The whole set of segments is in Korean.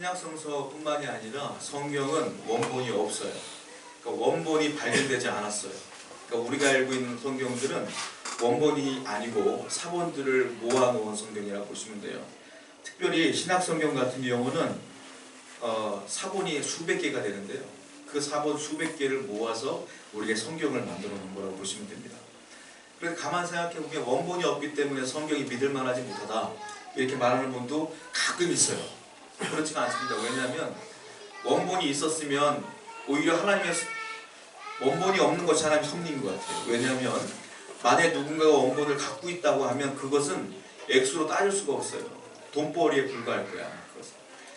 신약성서뿐만이 아니라 성경은 원본이 없어요. 그러니까 원본이 발견되지 않았어요. 그러니까 우리가 알고 있는 성경들은 원본이 아니고 사본들을 모아놓은 성경이라고 보시면 돼요. 특별히 신약성경 같은 경우는 사본이 수백 개가 되는데요. 그 사본 수백 개를 모아서 우리가 성경을 만들어 놓은 거라고 보시면 됩니다. 그래서 가만 생각해 보면 원본이 없기 때문에 성경이 믿을만하지 못하다 이렇게 말하는 분도 가끔 있어요. 그렇지가 않습니다. 왜냐하면 원본이 있었으면 오히려 하나님의 원본이 없는 것이 하나님의 섭리인 것 같아요. 왜냐하면 만약에 누군가가 원본을 갖고 있다고 하면 그것은 액수로 따질 수가 없어요. 돈벌이에 불과할 거야. 그것은.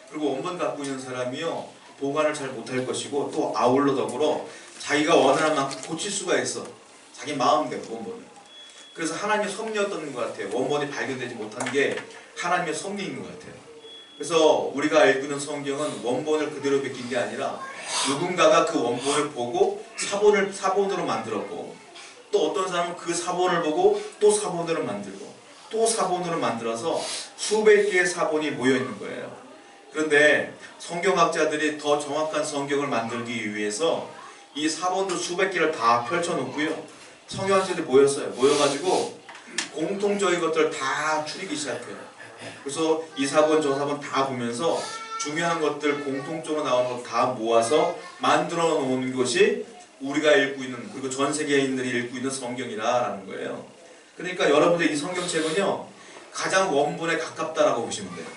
그리고 원본 갖고 있는 사람이요 보관을 잘 못할 것이고 또 아울러 더불어 자기가 원하는 만큼 고칠 수가 있어. 자기 마음대로 원본을. 그래서 하나님의 섭리였던 것 같아요. 원본이 발견되지 못한 게 하나님의 섭리인 것 같아요. 그래서 우리가 알고 있는 성경은 원본을 그대로 베낀 게 아니라 누군가가 그 원본을 보고 사본으로 만들었고 또 어떤 사람은 그 사본을 보고 또 사본으로 만들고 또 사본으로 만들어서 수백 개의 사본이 모여 있는 거예요. 그런데 성경학자들이 더 정확한 성경을 만들기 위해서 이 사본들 수백 개를 다 펼쳐놓고요. 성경학자들이 모여가지고 공통적인 것들을 다 추리기 시작해요. 그래서 이 사본 저 사본 다 보면서 중요한 것들 공통적으로 나오는 것 다 모아서 만들어 놓은 것이 우리가 읽고 있는 그리고 전 세계인들이 읽고 있는 성경이라는 거예요. 그러니까 여러분들 이 성경책은요 가장 원본에 가깝다라고 보시면 돼요.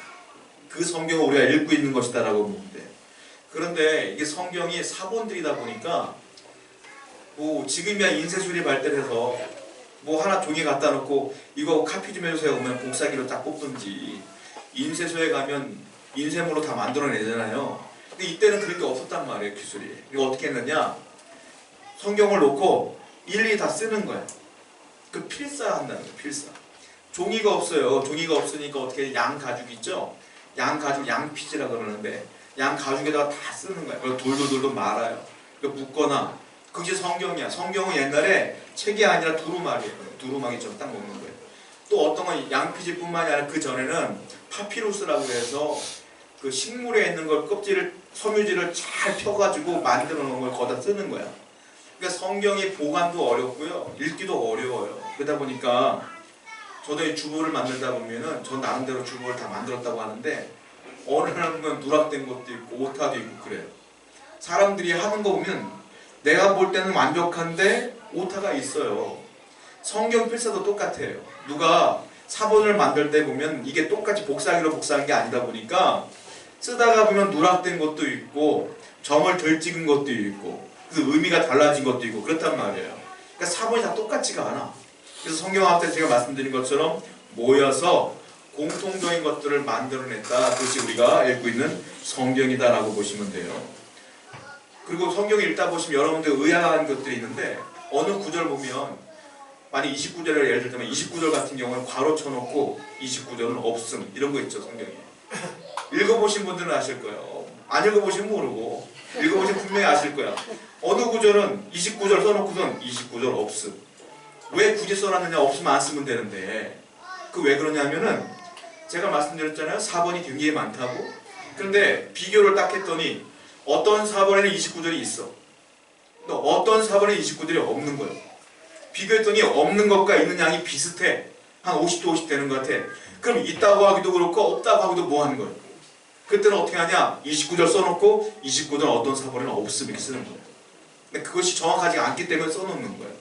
그 성경을 우리가 읽고 있는 것이다라고 보면 돼요. 그런데 이게 성경이 사본들이다 보니까 뭐 지금이야 인쇄술이 발달해서 뭐 하나 종이 갖다 놓고 이거 카피 좀 해주세요 그러면 복사기로 딱 뽑든지 인쇄소에 가면 인쇄물로 다 만들어내잖아요. 근데 이때는 그런 게 없었단 말이에요. 기술이. 이거 어떻게 했느냐 성경을 놓고 일일이 다 쓰는 거야. 그 필사한다는 거야. 필사. 종이가 없어요. 종이가 없으니까 어떻게 양 가죽 있죠? 양 가죽 양피지라 그러는데 양 가죽에다가 다 쓰는 거야. 그걸 돌돌돌 말아요. 묶거나 그게 성경이야. 성경은 옛날에 책이 아니라 두루마리예요. 두루마기처럼 딱 먹는 거예요. 또 어떤 건 양피지뿐만이 아니라 그 전에는 파피루스라고 해서 그 식물에 있는 걸 껍질을 섬유질을 잘 펴가지고 만들어 놓은 걸 거기다 쓰는 거야. 그러니까 성경이 보관도 어렵고요, 읽기도 어려워요. 그러다 보니까 저도 이 주보를 만들다 보면은 전 나름대로 주보를 다 만들었다고 하는데 어느 날은 누락된 것도 있고 오타도 있고 그래요. 사람들이 하는 거 보면 내가 볼 때는 완벽한데 오타가 있어요. 성경 필사도 똑같아요. 누가 사본을 만들 때 보면 이게 똑같이 복사기로 복사한 게 아니다 보니까 쓰다가 보면 누락된 것도 있고 점을 덜 찍은 것도 있고 그 의미가 달라진 것도 있고 그렇단 말이에요. 그러니까 사본이 다 똑같지가 않아. 그래서 성경학자 제가 말씀드린 것처럼 모여서 공통적인 것들을 만들어냈다. 그것이 우리가 읽고 있는 성경이다라고 보시면 돼요. 그리고 성경을 읽다 보시면 여러분들 의아한 것들이 있는데 어느 구절 보면 만약 29절을 예를 들면 29절 같은 경우는 괄호 쳐놓고 29절은 없음 이런 거 있죠. 성경에 읽어보신 분들은 아실 거예요. 안 읽어보시면 모르고 읽어보시면 분명히 아실 거야. 어느 구절은 29절 써놓고선 29절 없음. 왜 굳이 써놨느냐. 없으면 안 쓰면 되는데 그 왜 그러냐면은 제가 말씀드렸잖아요. 4번이 굉장히 많다고. 그런데 비교를 딱 했더니 어떤 4번에는 29절이 있어. 또 어떤 4번에는 29절이 없는 거예요. 비교했더니 없는 것과 있는 양이 비슷해. 한 50대 50 되는 것 같아. 그럼 있다고 하기도 그렇고 없다고 하기도 뭐 하는 거예요. 그때는 어떻게 하냐. 29절 써놓고 29절 어떤 4번에는 없음 이렇게 쓰는 거예요. 근데 그것이 정확하지 않기 때문에 써놓는 거예요.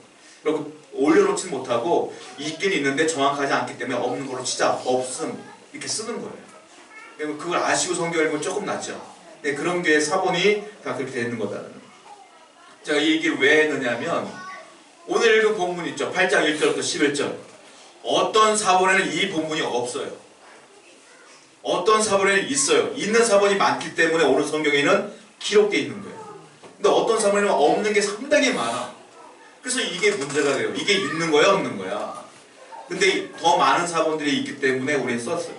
그리고 올려놓지 못하고 있긴 있는데 정확하지 않기 때문에 없는 걸로 치자. 없음 이렇게 쓰는 거예요. 그걸 아시고 성경 읽으면 조금 낫죠. 네, 그런 게 사본이 다 그렇게 되는 거다. 제가 이 얘기를 왜 했느냐면 오늘 읽은 본문 있죠. 8장 1절부터 11절. 어떤 사본에는 이 본문이 없어요. 어떤 사본에는 있어요. 있는 사본이 많기 때문에 오늘 성경에는 기록되어 있는 거예요. 근데 어떤 사본에는 없는 게 상당히 많아. 그래서 이게 문제가 돼요. 이게 있는 거야 없는 거야. 근데 더 많은 사본들이 있기 때문에 우리는 썼어요.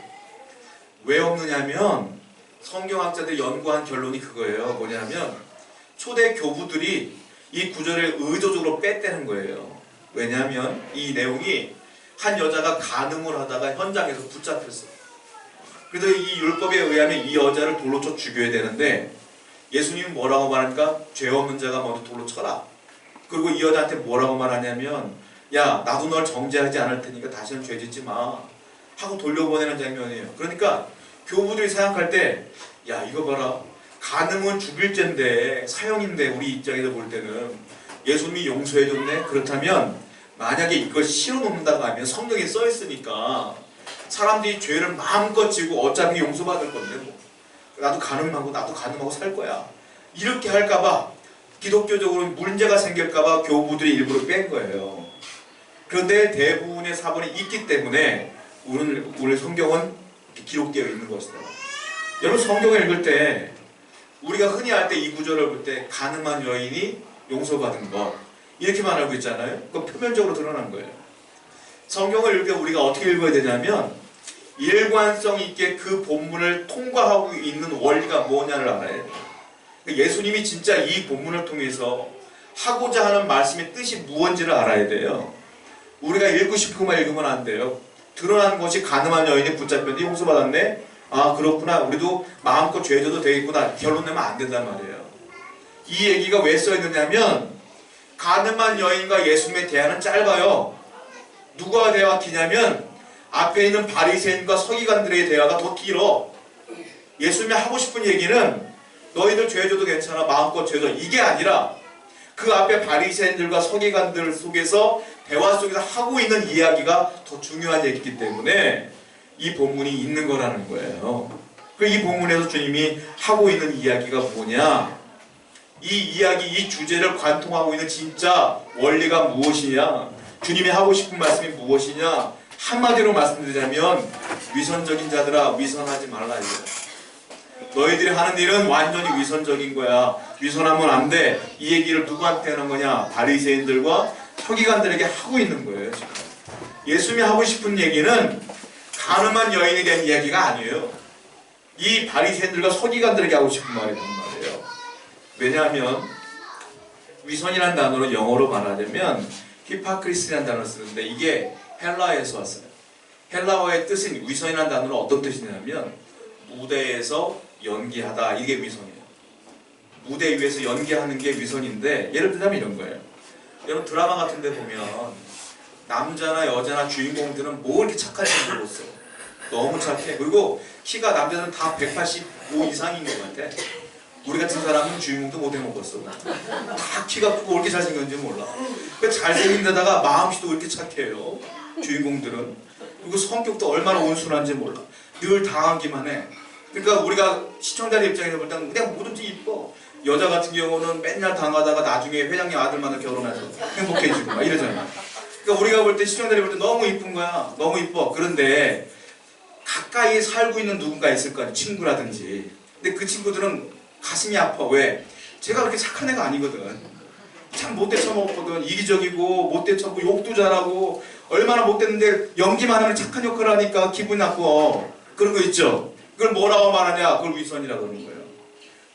왜 없느냐면 성경학자들이 연구한 결론이 그거예요. 뭐냐면 초대 교부들이 이 구절을 의도적으로 뺐다는 거예요. 왜냐하면 이 내용이 한 여자가 간음을 하다가 현장에서 붙잡혔어. 그래서 이 율법에 의하면 이 여자를 돌로 쳐 죽여야 되는데 예수님은 뭐라고 말하니까 죄 없는 자가 먼저 돌로 쳐라. 그리고 이 여자한테 뭐라고 말하냐면 야 나도 널 정죄하지 않을 테니까 다시는 죄 짓지 마 하고 돌려보내는 장면이에요. 그러니까 교부들이 생각할 때 야 이거 봐라 간음은 죽일 죄인데 사형인데 우리 입장에서 볼 때는 예수님이 용서해줬네. 그렇다면 만약에 이걸 실어놓는다고 하면 성경에 써있으니까 사람들이 죄를 마음껏 지고 어차피 용서받을 건데 뭐 나도 간음하고 살 거야 이렇게 할까봐 기독교적으로 문제가 생길까봐 교부들이 일부러 뺀 거예요. 그런데 대부분의 사본이 있기 때문에 오늘 성경은 기록되어 있는 것이다. 여러분 성경을 읽을 때 우리가 흔히 할 때 이 구절을 볼 때 간음한 여인이 용서받은 것 이렇게만 알고 있잖아요. 그건 표면적으로 드러난 거예요. 성경을 읽을 때 우리가 어떻게 읽어야 되냐면 일관성 있게 그 본문을 통과하고 있는 원리가 뭐냐를 알아야 돼요. 예수님이 진짜 이 본문을 통해서 하고자 하는 말씀의 뜻이 무엇인지를 알아야 돼요. 우리가 읽고 싶은 것만 읽으면 안 돼요. 드러난 것이 간음한 여인이 붙잡혔는데 용서받았네? 아 그렇구나. 우리도 마음껏 죄져도 되겠구나. 결론 내면 안 된단 말이에요. 이 얘기가 왜 써있느냐면 간음한 여인과 예수님의 대화는 짧아요. 누가 대화 기냐면 앞에 있는 바리새인과 서기관들의 대화가 더 길어. 예수님이 하고 싶은 얘기는 너희들 죄져도 괜찮아 마음껏 죄져 이게 아니라 그 앞에 바리새인들과 서기관들 속에서 대화 속에서 하고 있는 이야기가 더 중요한 얘기이기 때문에 이 본문이 있는 거라는 거예요. 이 본문에서 주님이 하고 있는 이야기가 뭐냐, 이 이야기, 이 주제를 관통하고 있는 진짜 원리가 무엇이냐, 주님이 하고 싶은 말씀이 무엇이냐, 한마디로 말씀드리자면 위선적인 자들아 위선하지 말라 이거예요. 너희들이 하는 일은 완전히 위선적인 거야. 위선하면 안 돼. 이 얘기를 누구한테 하는 거냐? 바리새인들과 서기관들에게 하고 있는 거예요. 지금. 예수님이 하고 싶은 얘기는 간음한 여인에 대한 이야기가 아니에요. 이 바리새인들과 서기관들에게 하고 싶은 말이란 말이에요. 왜냐하면 위선이라는 단어로 영어로 말하자면 히파크리스라는 단어를 쓰는데 이게 헬라에서 왔어요. 헬라어의 뜻은 위선이라는 단어는 어떤 뜻이냐면 무대에서 연기하다, 이게 위선이에요. 무대 위에서 연기하는 게 위선인데 예를 들자면 이런 거예요. 여러분 드라마 같은 데 보면 남자나 여자나 주인공들은 뭐 이렇게 착한지 모르겠어요. 너무 착해. 그리고 키가 남자는 다 185 이상인 것 같아. 우리 같은 사람은 주인공도 못 해먹었어. 다 키가 크고 왜 이렇게 잘생겼는지 몰라. 그 잘생긴 데다가 마음씨도 왜 이렇게 착해요. 주인공들은. 그리고 성격도 얼마나 온순한지 몰라. 늘 당하기만 해. 그러니까 우리가 시청자의 입장에서 볼 때는 그냥 뭐든지 이뻐. 여자 같은 경우는 맨날 당하다가 나중에 회장님 아들만나 결혼해서 행복해지고 막 이러잖아. 그러니까 우리가 볼 때 시청자들이 볼 때 너무 이쁜 거야. 너무 이뻐. 그런데 가까이 살고 있는 누군가 있을 거 아니야. 친구라든지. 근데 그 친구들은 가슴이 아파. 왜? 제가 그렇게 착한 애가 아니거든. 참 못돼 쳐먹었거든. 이기적이고 못돼 쳐고 욕도 잘하고 얼마나 못됐는데 연기만 하면 착한 역할을 하니까 기분 나빠. 그런 거 있죠. 그걸 뭐라고 말하냐? 그걸 위선이라고 그러는 거예요.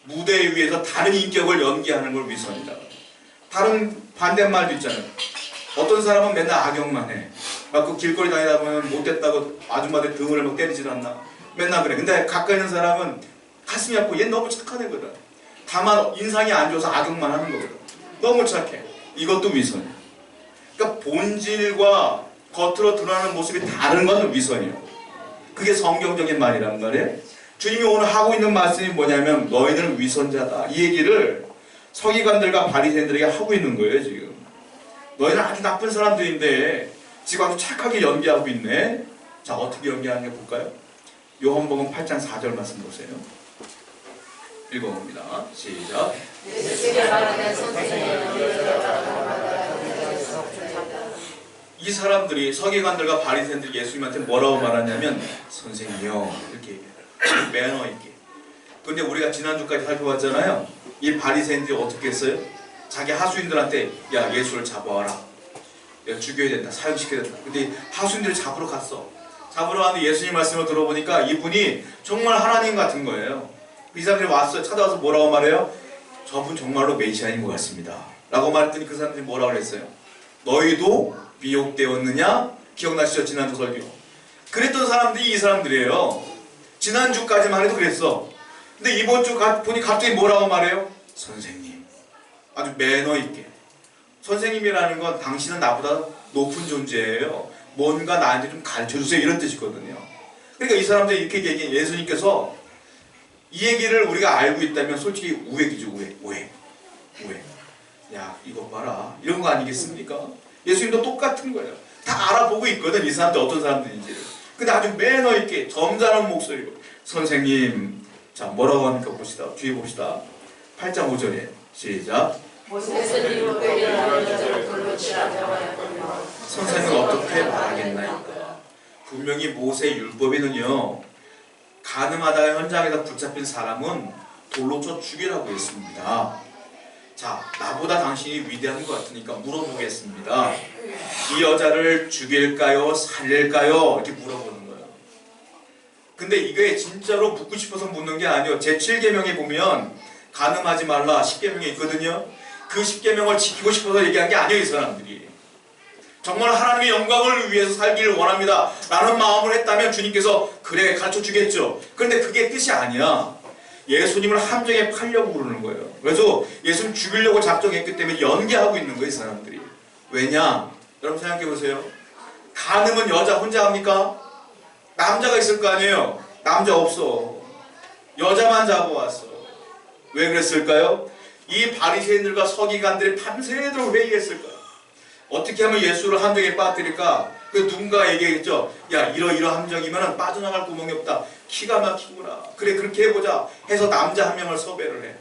무대 위에서 다른 인격을 연기하는 걸 위선이라고. 다른 반대말도 있잖아요. 어떤 사람은 맨날 악역만 해. 막 그 길거리 다니다 보면 못됐다고 아줌마들 등을 막 때리질 않나. 맨날 그래. 근데 가까이 있는 사람은 가슴이 아프고 얘 너무 착한 애거든. 다만 인상이 안 좋아서 악역만 하는 거거든. 너무 착해. 이것도 위선이야. 그러니까 본질과 겉으로 드러나는 모습이 다른 건 위선이에요. 그게 성경적인 말이란 말이에요. 주님이 오늘 하고 있는 말씀이 뭐냐면 너희는 위선자다. 이 얘기를 서기관들과 바리새인들에게 하고 있는 거예요. 지금 너희는 아주 나쁜 사람들인데 지금 아주 착하게 연기하고 있네. 자, 어떻게 연기하는지 볼까요? 요한복음 8장 4절 말씀 보세요. 읽어봅니다. 시작. 이 사람들이 서기관들과 바리새인들이 예수님한테 뭐라고 말하냐면 선생님이요 이렇게 얘기해요. 매너 있게. 근데 우리가 지난주까지 살펴봤잖아요. 이 바리새인들이 어떻게 했어요? 자기 하수인들한테 야 예수를 잡아와라. 야 죽여야 된다. 사형시켜야 된다. 근데 하수인들을 잡으러 갔어. 잡으러 갔는데 예수님 말씀을 들어보니까 이분이 정말 하나님 같은 거예요. 이 사람들이 왔어요. 찾아와서 뭐라고 말해요? 저분 정말로 메시아인 것 같습니다. 라고 말했더니 그 사람들이 뭐라고 그랬어요? 너희도 미혹되었느냐? 기억나시죠? 지난주 설교. 그랬던 사람들이 이 사람들이에요. 지난주까지만 해도 그랬어. 근데 이번 주 보니 갑자기 뭐라고 말해요? 선생님. 아주 매너 있게. 선생님이라는 건 당신은 나보다 높은 존재예요. 뭔가 나한테 좀 가르쳐주세요. 이런 뜻이거든요. 그러니까 이 사람들이 이렇게 얘기해. 예수님께서 이 얘기를 우리가 알고 있다면 솔직히 우액이죠. 우액. 야, 이거 봐라. 이런 거 아니겠습니까? 예수님도 똑같은 거예요. 다 알아보고 있거든. 이 사람들 어떤 사람들인지. 근데 아주 매너 있게 점잖은 목소리로 선생님. 자, 뭐라고 합니까? 봅시다. 뒤에 봅시다. 8장 5절에 시작. 선생은 어떻게 말하겠나이까? 분명히 모세 율법에는요, 가늠하다가 현장에서 붙잡힌 사람은 돌로 쳐 죽이라고 했습니다. 자, 나보다 당신이 위대한 것 같으니까 물어보겠습니다. 이 여자를 죽일까요? 살릴까요? 이렇게 물어보는 거예요. 근데 이게 진짜로 묻고 싶어서 묻는 게 아니에요. 제7계명에 보면 가늠하지 말라 10계명에 있거든요. 그 10계명을 지키고 싶어서 얘기한 게 아니에요. 이 사람들이 정말 하나님의 영광을 위해서 살기를 원합니다 라는 마음을 했다면 주님께서 그래 가르쳐 주겠죠. 그런데 그게 뜻이 아니야. 예수님을 함정에 팔려고 그러는 거예요. 그래서 예수님 죽이려고 작정했기 때문에 연기하고 있는 거예요. 이 사람들이. 왜냐? 여러분 생각해 보세요. 간음은 여자 혼자 합니까? 남자가 있을 거 아니에요. 남자 없어. 여자만 잡아왔어. 왜 그랬을까요? 이 바리새인들과 서기관들이 밤새도록 회의했을 거예요. 어떻게 하면 예수를 함정에 빠뜨릴까? 그 누군가 얘기했죠. 야, 이러 함정이면 빠져나갈 구멍이 없다. 기가 막히구나. 그래, 그렇게 해보자 해서 남자 한 명을 섭외를 해.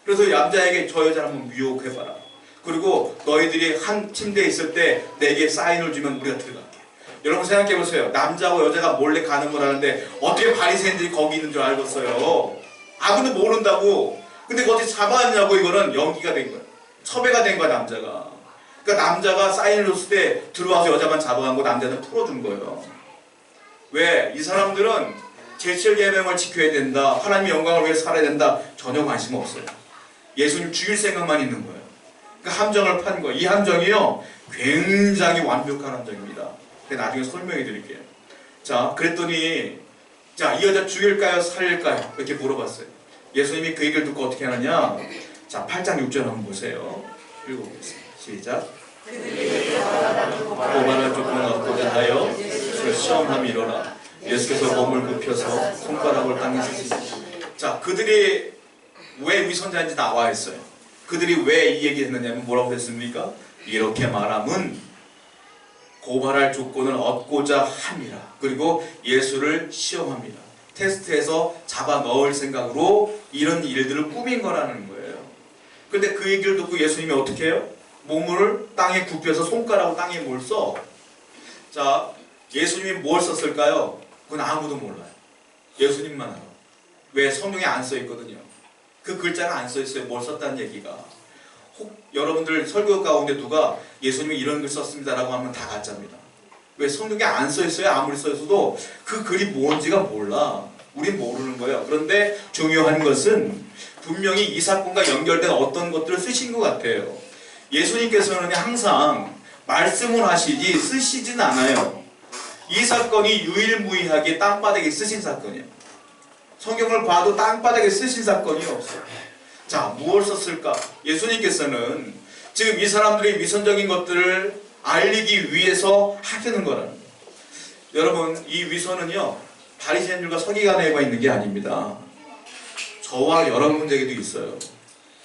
그래서 남자에게 저 여자를 한번 유혹해봐라. 그리고 너희들이 한 침대에 있을 때 내게 사인을 주면 우리가 들어갈게. 여러분 생각해보세요. 남자하고 여자가 몰래 가는 걸 하는데 어떻게 바리새인들이 거기 있는 줄 알겠어요? 아무도 모른다고. 근데 어떻게 잡아왔냐고. 이거는 연기가 된 거야. 섭외가 된 거야, 남자가. 그러니까 남자가 사인을 줬을 때 들어와서 여자만 잡아간 거 남자는 풀어준 거예요. 왜? 이 사람들은 제7계명을 지켜야 된다. 하나님의 영광을 위해 살아야 된다. 전혀 관심 없어요. 예수님 죽일 생각만 있는 거예요. 그러니까 함정을 판 거예요. 이 함정이요, 굉장히 완벽한 함정입니다. 나중에 설명해 드릴게요. 자, 그랬더니 자, 이 여자 죽일까요? 살릴까요? 이렇게 물어봤어요. 예수님이 그 얘기를 듣고 어떻게 하느냐. 자, 8장 6절 한번 보세요. 읽어보겠습니다. 시작. 고발할 조건을 얻고자 하여 시험함이 일어나 예수께서 몸을 굽혀서 손가락을 땅에 쓰시고. 자, 그들이 왜 위선자인지 나와 있어요. 그들이 왜 이 얘기 했느냐면 뭐라고 했습니까? 이렇게 말함은 고발할 조건을 얻고자 함이라. 그리고 예수를 시험합니다. 테스트해서 잡아 넣을 생각으로 이런 일들을 꾸민 거라는 거예요. 근데 그 얘기를 듣고 예수님이 어떻게 해요? 몸을 땅에 굽혀서 손가락으로 땅에 뭘 써? 자, 예수님이 뭘 썼을까요? 그건 아무도 몰라요. 예수님만 알아. 왜? 성경에 안 써 있거든요. 그 글자가 안 써 있어요. 뭘 썼다는 얘기가. 혹 여러분들 설교 가운데 누가 예수님이 이런 글 썼습니다 라고 하면 다 가짜입니다. 왜? 성경에 안 써 있어요. 아무리 써 있어도 그 글이 뭔지가 몰라. 우린 모르는 거예요. 그런데 중요한 것은 분명히 이 사건과 연결된 어떤 것들을 쓰신 것 같아요. 예수님께서는 항상 말씀을 하시지 쓰시진 않아요. 이 사건이 유일무이하게 땅바닥에 쓰신 사건이에요. 성경을 봐도 땅바닥에 쓰신 사건이 없어요. 자, 무엇을 썼을까? 예수님께서는 지금 이 사람들이 위선적인 것들을 알리기 위해서 하시는 거라는 거예요. 여러분, 이 위선은요, 바리새인들과 서기관에게만 있는 게 아닙니다. 저와 여러분들에게도 있어요.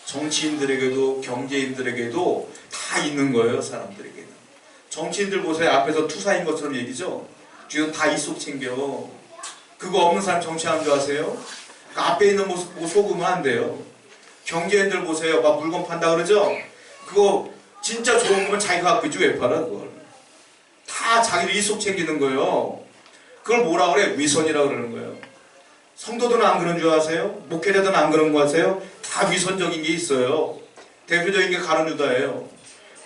정치인들에게도 경제인들에게도 다 있는 거예요. 사람들에게는. 정치인들 보세요. 앞에서 투사인 것처럼 얘기죠. 뒤에는 다 이속 챙겨. 그거 없는 사람 정치하는 줄 아세요? 그 앞에 있는 모습 보고 속으면 안 돼요. 경제인들 보세요. 막 물건 판다 그러죠? 그거 진짜 좋은 거면 자기가 갖고 있지 왜 팔아 그걸. 다 자기를 이속 챙기는 거예요. 그걸 뭐라 그래? 위선이라고 그러는 거예요. 성도들은 안 그런 줄 아세요? 목회자들은 안 그런 거 아세요? 다 위선적인 게 있어요. 대표적인 게 가룟 유다예요.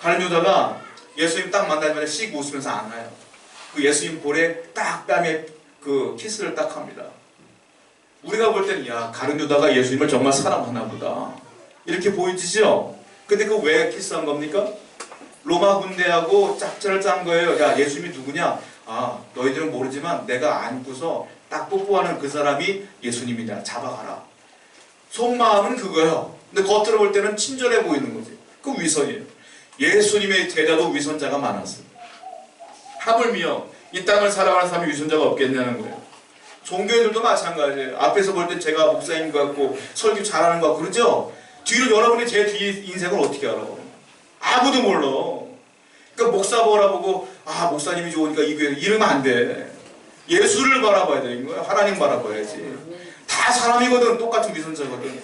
가룟 유다가 예수님 딱 만나자마자 씩 웃으면서 안아요. 그 예수님 볼에 딱 뺨에 그 키스를 딱 합니다. 우리가 볼 때는 야, 가룟 유다가 예수님을 정말 사랑하나 보다 이렇게 보이지죠? 근데 그 왜 키스한 겁니까? 로마 군대하고 짝짤을 짠 거예요. 야, 예수님이 누구냐? 아, 너희들은 모르지만 내가 안고서 딱 뽀뽀하는 그 사람이 예수님이냐, 잡아가라. 속마음은 그거예요. 근데 겉으로 볼 때는 친절해 보이는 거지. 그 위선이에요. 예수님의 제자도 위선자가 많았어요. 하물며 이 땅을 살아가는 사람이 위선자가 없겠냐는 거예요. 종교인들도 마찬가지예요. 앞에서 볼 때 제가 목사인 것 같고 설교 잘하는 것 같고 그러죠? 뒤로 여러분이 제 뒤 인생을 어떻게 알아? 아무도 몰라. 그러니까 목사 보라보고 아 목사님이 좋으니까 이 교회 이러면 안 돼. 예수를 바라봐야 되는 거야. 하나님 바라봐야지. 다 사람이거든. 똑같은 위선자거든.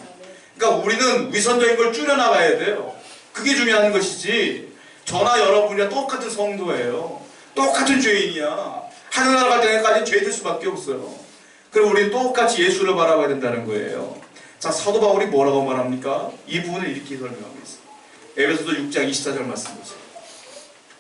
그러니까 우리는 위선적인 걸 줄여나가야 돼요. 그게 중요한 것이지. 저나 여러분이랑 똑같은 성도예요. 똑같은 죄인이야. 하늘나라 갈 때까지 죄질 수밖에 없어요. 그럼 우리는 똑같이 예수를 바라봐야 된다는 거예요. 자, 사도 바울이 뭐라고 말합니까? 이 부분을 이렇게 설명하고 있어요. 에베소서 6장 24절 말씀 보세요.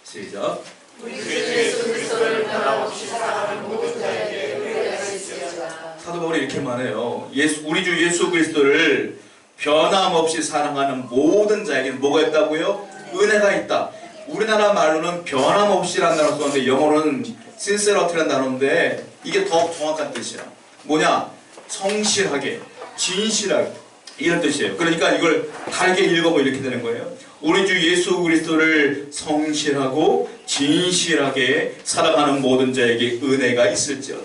시작. 우리 주 예수 그리스도를 변함없이 사랑하는 모든 자에게 은혜가 있으리라. 사도 바울이 이렇게 말해요. 우리 주 예수 그리스도를 변함없이 사랑하는 모든 자에게는 뭐가 있다고요? 은혜가 있다. 우리나라 말로는 변함없이라는 단어 썼는데 영어로는 sincerely라는 단어인데 이게 더 정확한 뜻이야. 뭐냐? 성실하게, 진실하게 이런 뜻이에요. 그러니까 이걸 다르게 읽어보면 이렇게 되는 거예요. 우리 주 예수 그리스도를 성실하고 진실하게 사랑하는 모든 자에게 은혜가 있을지어다.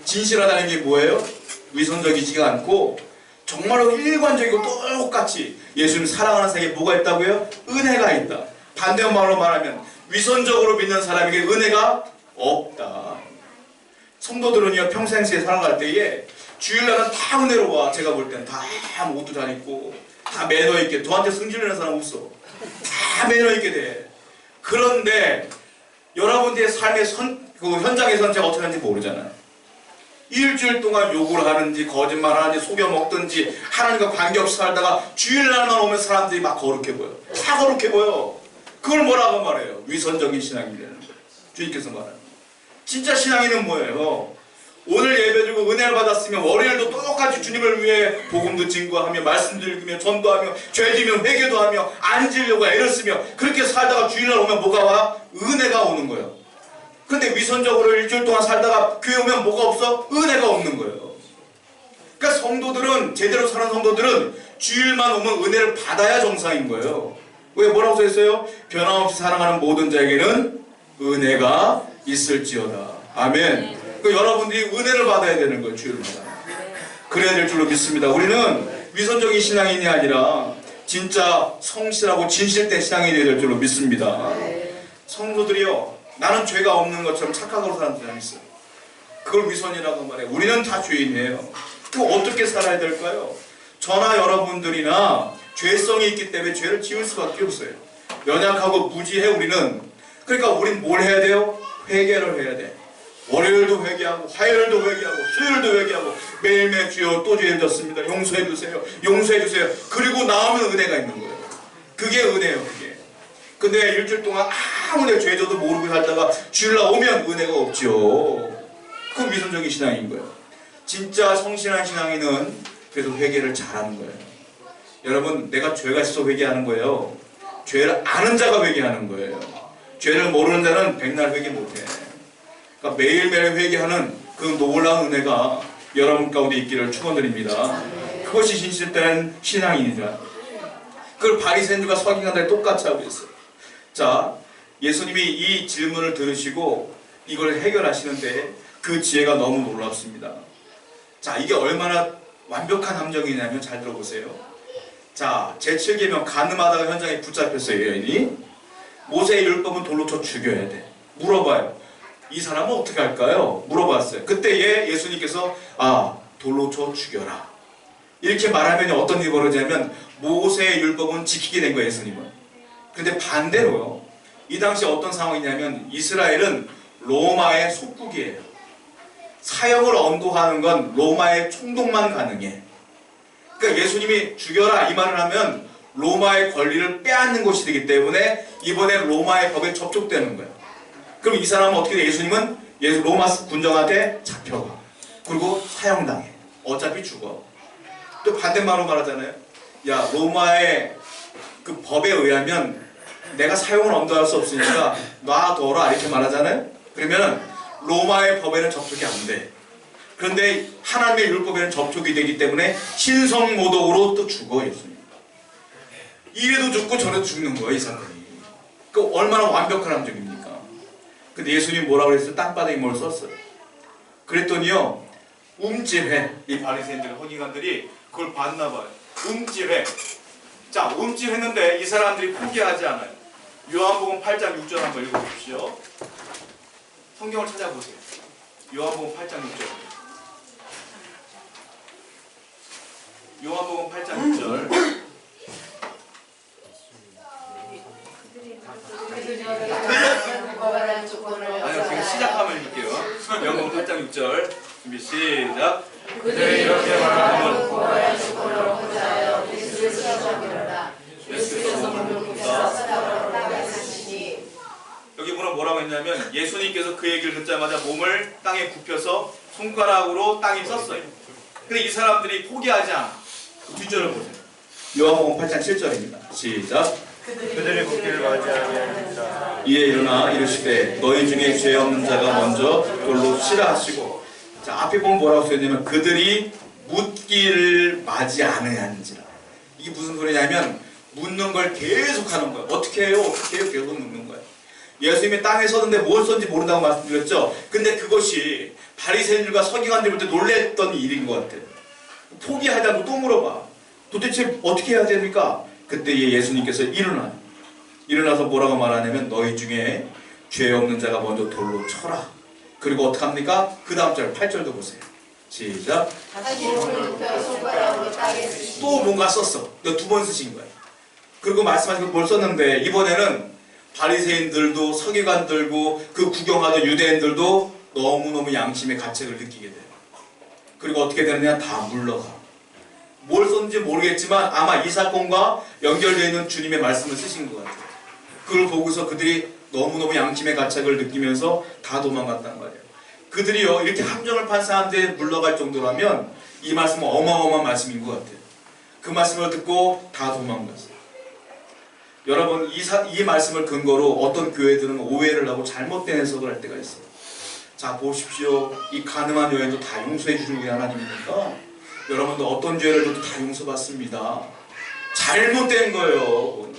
진실하다는 게 뭐예요? 위선적이지가 않고 정말로 일관적이고 똑같이 예수님 사랑하는 사람에게 뭐가 있다고요? 은혜가 있다. 반대말로 말하면 위선적으로 믿는 사람에게 은혜가 없다. 성도들은요 평생에 살아갈 때에 주일날은 다 은혜로워. 제가 볼 때는 다 옷도 잘 입고 다 매너 있게. 저한테 승질내는 사람 없어. 다 매너 있게 돼. 그런데 여러분들의 삶의 그 현장에서는 제가 어떻게 하는지 모르잖아요. 일주일 동안 욕을 하는지 거짓말을 하는지 속여먹든지 하나님과 관계없이 살다가 주일날만 오면 사람들이 막 거룩해 보여. 다 거룩해 보여. 그걸 뭐라고 말해요? 위선적인 신앙이라는 거예요. 주님께서 말하는 진짜 신앙인은 뭐예요? 오늘 예배드리고 은혜를 받았으면 월요일도 똑같이 주님을 위해 복음도 증거하며 말씀도 읽으며 전도하며 죄지면 회개도 하며 안 지려고 애를 쓰며 그렇게 살다가 주일날 오면 뭐가 와? 은혜가 오는 거예요. 근데 위선적으로 일주일 동안 살다가 교회 오면 뭐가 없어? 은혜가 없는 거예요. 그러니까 성도들은 제대로 사는 성도들은 주일만 오면 은혜를 받아야 정상인 거예요. 왜 뭐라고 써있어요? 변함없이 사랑하는 모든 자에게는 은혜가 있을지어다. 아멘. 그러니까 여러분들이 은혜를 받아야 되는 거예요. 주일마다. 그래야 될 줄로 믿습니다. 우리는 위선적인 신앙인이 아니라 진짜 성실하고 진실된 신앙인이 될 줄로 믿습니다. 성도들이요 나는 죄가 없는 것처럼 착각으로 사는 사람이 있어요. 그걸 위선이라고 말해요. 우리는 다 죄인이에요. 그럼 어떻게 살아야 될까요? 저나 여러분들이나 죄성이 있기 때문에 죄를 지을 수밖에 없어요. 연약하고 무지해 우리는. 그러니까 우린 뭘 해야 돼요? 회개를 해야 돼. 월요일도 회개하고 화요일도 회개하고 수요일도 회개하고 매일매일 주여 또 죄를 졌습니다. 용서해주세요. 용서해주세요. 그리고 나오면 은혜가 있는 거예요. 그게 은혜예요. 그게. 근데 일주일 동안 아무리 죄져도 모르고 살다가 주일날 오면 은혜가 없죠. 그건 위선적인 신앙인 거예요. 진짜 성실한 신앙인은 그래도 회개를 잘하는 거예요. 여러분 내가 죄가 있어서 회개하는 거예요. 죄를 아는 자가 회개하는 거예요. 죄를 모르는 자는 백날 회개 못해. 그러니까 매일매일 회개하는 그 놀라운 은혜가 여러분 가운데 있기를 축원드립니다. 그것이 진실된 신앙인이다. 그걸 바리새인들과 서기관들이 똑같이 하고 있어요. 자, 예수님이 이 질문을 들으시고 이걸 해결하시는데 그 지혜가 너무 놀랍습니다. 자, 이게 얼마나 완벽한 함정이냐면 잘 들어보세요. 자, 제7계명 간음하다가 현장에 붙잡혔어요. 여인이. 모세의 율법은 돌로 쳐 죽여야 돼. 물어봐요. 이 사람은 어떻게 할까요? 물어봤어요. 그때에 예수님께서 돌로 쳐 죽여라. 이렇게 말하면 어떤 일이 벌어지냐면 모세의 율법은 지키게 된 거예요. 예수님은. 근데 반대로요. 이 당시 어떤 상황이냐면 이스라엘은 로마의 속국이에요. 사형을 언도하는 건 로마의 총독만 가능해. 그러니까 예수님이 죽여라 이 말을 하면 로마의 권리를 빼앗는 것이 되기 때문에 이번에 로마의 법에 접촉되는 거예요. 그럼 이 사람은 어떻게 돼? 예수님은 로마 군정한테 잡혀가. 그리고 사형당해. 어차피 죽어. 또 반대말로 말하잖아요. 야, 로마의 그 법에 의하면 내가 사형을 언도할 수 없으니까 놔둬라 이렇게 말하잖아요. 그러면 로마의 법에는 접촉이 안 돼. 그런데 하나님의 율법에는 접촉이 되기 때문에 신성모독으로 또 죽어 예수님. 이래도 죽고 저래도 죽는 거예요 이 사건이. 그 얼마나 완벽한 함정입니까? 근데 예수님이 뭐라고 그랬어요? 땅바닥에 뭘 썼어요. 그랬더니요 움찔해. 이 바리새인들 허기관들이 그걸 봤나 봐요. 움찔해. 자, 움찔했는데 이 사람들이 포기하지 않아요. 요한복음 8장 6절 한번 읽어보십시오. 성경을 찾아보세요. 요한복음 8장 6절. 요한복음 8장 6절. 아니요, 지금 시작하면 읽을게요. 요한복음 8장 6절. 준비 시작. 그들이 이렇게 말하면 고발한 조건으로 혼자여 예수를 시험하기로다. 예수께서 문을 굽혀 사람을 땅에 사시니. 여기 보면 뭐라고 했냐면 예수님께서 그 얘기를 듣자마자 몸을 땅에 굽혀서 손가락으로 땅에 썼어요. 근데 이 사람들이 포기하지 않아. 그 뒷절을 보세요. 요한복음 8장 7절입니다. 시작. 그들이 굽기를 맞이하니라. 이에 일어나 이르시되 너희 중에 죄 없는 자가 먼저 돌로 치라 하시고. 자, 앞에 보면 뭐라고 써있냐면 그들이 묻기를 맞이 않으한지라. 이게 무슨 소리냐면 묻는 걸 계속 하는 거예요. 어떻게 해요? 어떻게 해요? 계속 묻는 거예요. 예수님이 땅에 섰는데 뭘 썼는지 모른다고 말씀드렸죠. 근데 그것이 바리새인들과 서기관들 볼 때 놀랬던 일인 것 같아요. 포기하자고 또 물어봐. 도대체 어떻게 해야 됩니까? 그때 예수님께서 일어나서 뭐라고 말하냐면 너희 중에 죄 없는 자가 먼저 돌로 쳐라. 그리고 어떻게 합니까? 그 다음 절 8절도 보세요. 시작. 다시 몸을 굽혀 손가락으로 땅에 쓰시니. 또 뭔가 썼어. 두 번 쓰신 거예요. 그리고 말씀하신 걸 썼는데 이번에는 바리새인들도 서기관들고 그 구경하던 유대인들도 너무너무 양심의 가책을 느끼게 돼요. 그리고 어떻게 되느냐? 다 물러가. 뭘 썼는지 모르겠지만 아마 이 사건과 연결되어 있는 주님의 말씀을 쓰신 것 같아요. 그걸 보고서 그들이 너무너무 양심의 가책을 느끼면서 다 도망갔단 말이에요. 그들이요 이렇게 함정을 판 사람들에 물러갈 정도라면 이 말씀은 어마어마한 말씀인 것 같아요. 그 말씀을 듣고 다 도망갔어요. 여러분 이 말씀을 근거로 어떤 교회들은 오해를 하고 잘못된 해석을 할 때가 있어요. 자 보십시오. 이 가늠한 여인도 다 용서해 주는 게 하나님입니까? 여러분도 어떤 죄를 져도 다 용서받습니다. 잘못된 거예요.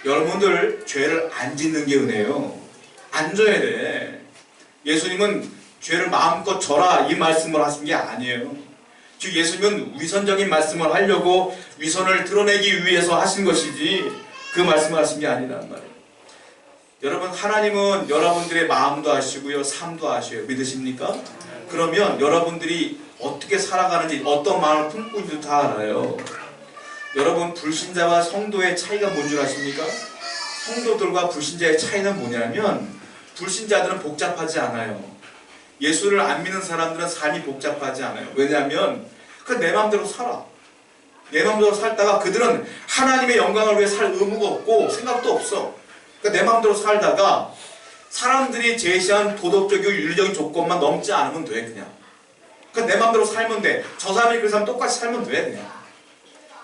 여러분들 죄를 안 짓는 게 은혜예요. 안 져야 돼. 예수님은 죄를 마음껏 져라 이 말씀을 하신 게 아니에요. 즉 예수님은 위선적인 말씀을 하려고 위선을 드러내기 위해서 하신 것이지 그 말씀을 하신 게 아니란 말이에요. 여러분 하나님은 여러분들의 마음도 아시고요 삶도 아셔요. 믿으십니까? 그러면 여러분들이 어떻게 살아가는지 어떤 마음을 품고 있는지도 다 알아요. 여러분 불신자와 성도의 차이가 뭔 줄 아십니까? 성도들과 불신자의 차이는 뭐냐면 불신자들은 복잡하지 않아요. 예수를 안 믿는 사람들은 삶이 복잡하지 않아요. 왜냐하면 내 마음대로 살아. 내 마음대로 살다가 그들은 하나님의 영광을 위해 살 의무가 없고 생각도 없어. 내 마음대로 살다가 사람들이 제시한 도덕적이고 윤리적인 조건만 넘지 않으면 돼 그냥. 내 마음대로 살면 돼. 저 사람이 그 사람 똑같이 살면 돼 그냥.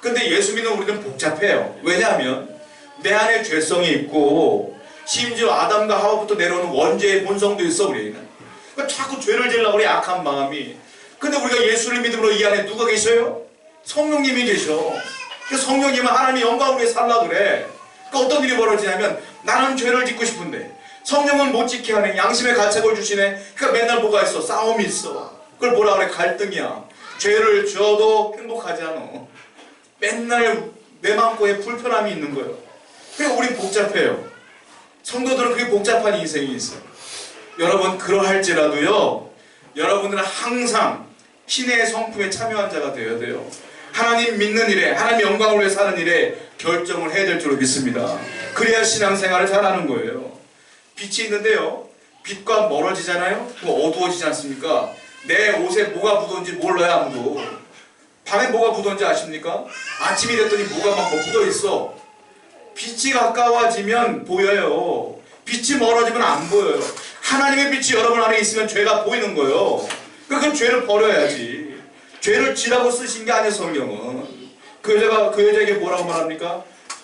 근데 예수 믿는 우리는 복잡해요. 왜냐하면 내 안에 죄성이 있고 심지어 아담과 하와부터 내려오는 원죄의 본성도 있어 우리는. 그러니까 자꾸 죄를 지으려고 그래 악한 마음이. 근데 우리가 예수를 믿음으로 이 안에 누가 계셔요? 성령님이 계셔. 그래서 성령님은 하나님의 영광을 위해 살려고 그래. 그러니까 어떤 일이 벌어지냐면 나는 죄를 짓고 싶은데 성령은 못 지게 하네. 양심의 가책을 주시네. 그러니까 맨날 뭐가 있어? 싸움이 있어. 그걸 뭐라 그래? 갈등이야. 죄를 지어도 행복하지 않아. 맨날 내 마음속에 불편함이 있는 거예요. 그러니까 우린 복잡해요. 성도들은 그게 복잡한 인생이 있어요. 여러분 그러할지라도요 여러분들은 항상 신의 성품에 참여한 자가 되어야 돼요. 하나님 믿는 일에 하나님 영광을 위해 사는 일에 결정을 해야 될 줄로 믿습니다. 그래야 신앙생활을 잘하는 거예요. 빛이 있는데요 빛과 멀어지잖아요. 그럼 어두워지지 않습니까? 내 옷에 뭐가 묻었는지 몰라요 아무도. 밤에 뭐가 묻었는지 아십니까? 아침이 됐더니 뭐가 막 묻어 있어. 빛이 가까워지면 보여요. 빛이 멀어지면 안 보여요. 하나님의 빛이 여러분 안에 있으면 죄가 보이는 거예요. 그러니까 그 죄를 버려야지. 죄를 지라고 쓰신 게 아니에요 성경은. 그 여자에게 뭐라고 말합니까?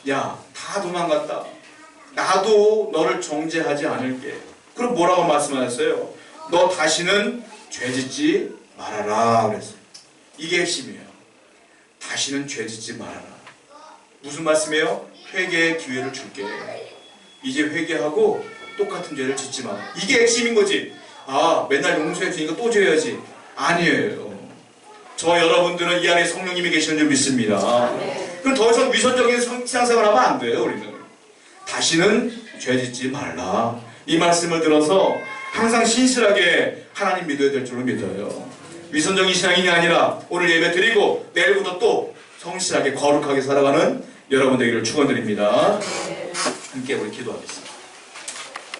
야, 다 도망갔다. 나도 너를 정죄하지 않을게. 그럼 뭐라고 말씀하셨어요? 너 다시는 죄 짓지 말아라 그랬어요. 이게 핵심이에요. 다시는 죄 짓지 말아라. 무슨 말씀이에요? 회개의 기회를 줄게. 이제 회개하고 똑같은 죄를 짓지 마. 이게 핵심인 거지. 아, 맨날 용서해 주니까 또 죄야지. 아니에요. 저 여러분들은 이 안에 성령님이 계시는 줄 믿습니다. 그럼 더 이상 위선적인 신앙생활 하면 안 돼요. 우리는 다시는 죄 짓지 말라. 이 말씀을 들어서 항상 신실하게 하나님 믿어야 될 줄로 믿어요. 위선적인 신앙인이 아니라 오늘 예배 드리고 내일부터 또 성실하게 거룩하게 살아가는 여러분 되기를 축원드립니다. 함께 우리 기도하겠습니다.